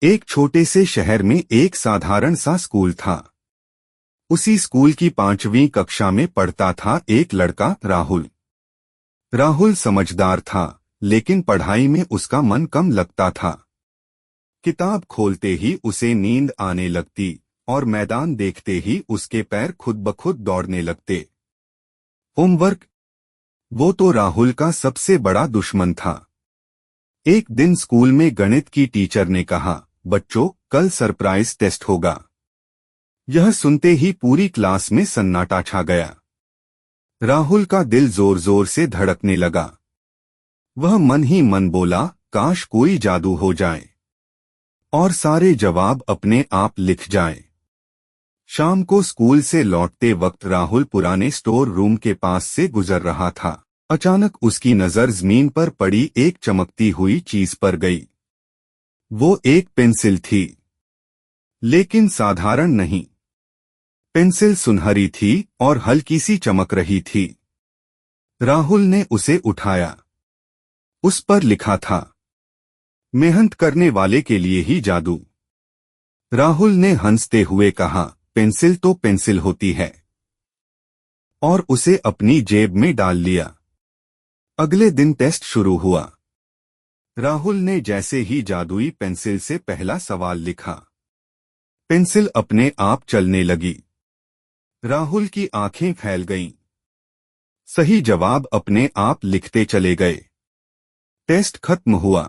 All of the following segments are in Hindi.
एक छोटे से शहर में एक साधारण सा स्कूल था। उसी स्कूल की 5वीं कक्षा में पढ़ता था एक लड़का राहुल। राहुल समझदार था, लेकिन पढ़ाई में उसका मन कम लगता था। किताब खोलते ही उसे नींद आने लगती और मैदान देखते ही उसके पैर खुद ब खुद दौड़ने लगते। होमवर्क, वो तो राहुल का सबसे बड़ा दुश्मन था। एक दिन स्कूल में गणित की टीचर ने कहा, बच्चों, कल सरप्राइज टेस्ट होगा। यह सुनते ही पूरी क्लास में सन्नाटा छा गया। राहुल का दिल जोर जोर से धड़कने लगा। वह मन ही मन बोला, काश कोई जादू हो जाए और सारे जवाब अपने आप लिख जाए। शाम को स्कूल से लौटते वक्त राहुल पुराने स्टोर रूम के पास से गुजर रहा था। अचानक उसकी नजर जमीन पर पड़ी एक चमकती हुई चीज पर गई। वो एक पेंसिल थी, लेकिन साधारण नहीं। पेंसिल सुनहरी थी और हल्की सी चमक रही थी। राहुल ने उसे उठाया। उस पर लिखा था, मेहनत करने वाले के लिए ही जादू। राहुल ने हंसते हुए कहा, पेंसिल तो पेंसिल होती है, और उसे अपनी जेब में डाल लिया। अगले दिन टेस्ट शुरू हुआ। राहुल ने जैसे ही जादुई पेंसिल से पहला सवाल लिखा, पेंसिल अपने आप चलने लगी। राहुल की आंखें फैल गईं। सही जवाब अपने आप लिखते चले गए। टेस्ट खत्म हुआ।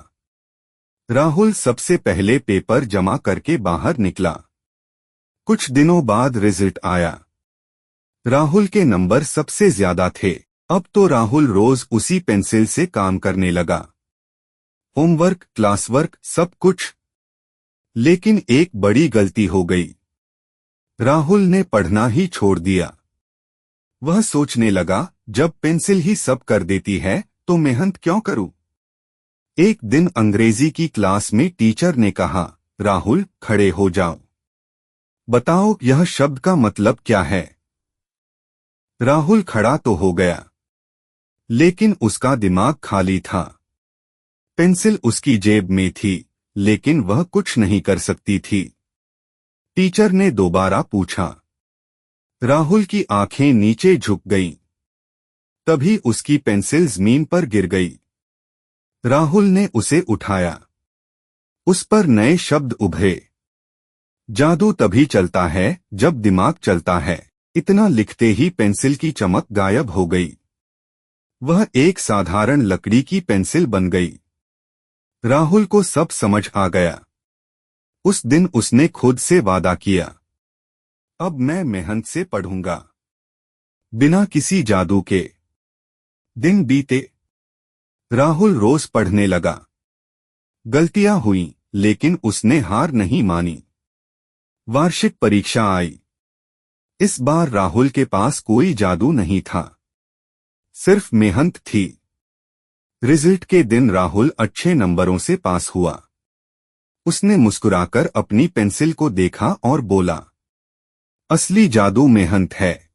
राहुल सबसे पहले पेपर जमा करके बाहर निकला। कुछ दिनों बाद रिजल्ट आया। राहुल के नंबर सबसे ज्यादा थे। अब तो राहुल रोज उसी पेंसिल से काम करने लगा। होमवर्क, क्लासवर्क, सब कुछ। लेकिन एक बड़ी गलती हो गई। राहुल ने पढ़ना ही छोड़ दिया। वह सोचने लगा, जब पेंसिल ही सब कर देती है तो मेहनत क्यों करूं? एक दिन अंग्रेजी की क्लास में टीचर ने कहा, राहुल, खड़े हो जाओ। बताओ यह शब्द का मतलब क्या है। राहुल खड़ा तो हो गया, लेकिन उसका दिमाग खाली था। पेंसिल उसकी जेब में थी, लेकिन वह कुछ नहीं कर सकती थी। टीचर ने दोबारा पूछा। राहुल की आंखें नीचे झुक गईं। तभी उसकी पेंसिल जमीन पर गिर गई। राहुल ने उसे उठाया। उस पर नए शब्द उभरे। जादू तभी चलता है जब दिमाग चलता है। इतना लिखते ही पेंसिल की चमक गायब हो गई। वह एक साधारण लकड़ी की पेंसिल बन गई। राहुल को सब समझ आ गया। उस दिन उसने खुद से वादा किया, अब मैं मेहनत से पढ़ूंगा, बिना किसी जादू के। दिन बीते। राहुल रोज पढ़ने लगा। गलतियां हुईं, लेकिन उसने हार नहीं मानी। वार्षिक परीक्षा आई। इस बार राहुल के पास कोई जादू नहीं था, सिर्फ मेहनत थी। रिजल्ट के दिन राहुल अच्छे नंबरों से पास हुआ। उसने मुस्कुराकर अपनी पेंसिल को देखा और बोला, असली जादू मेहनत है।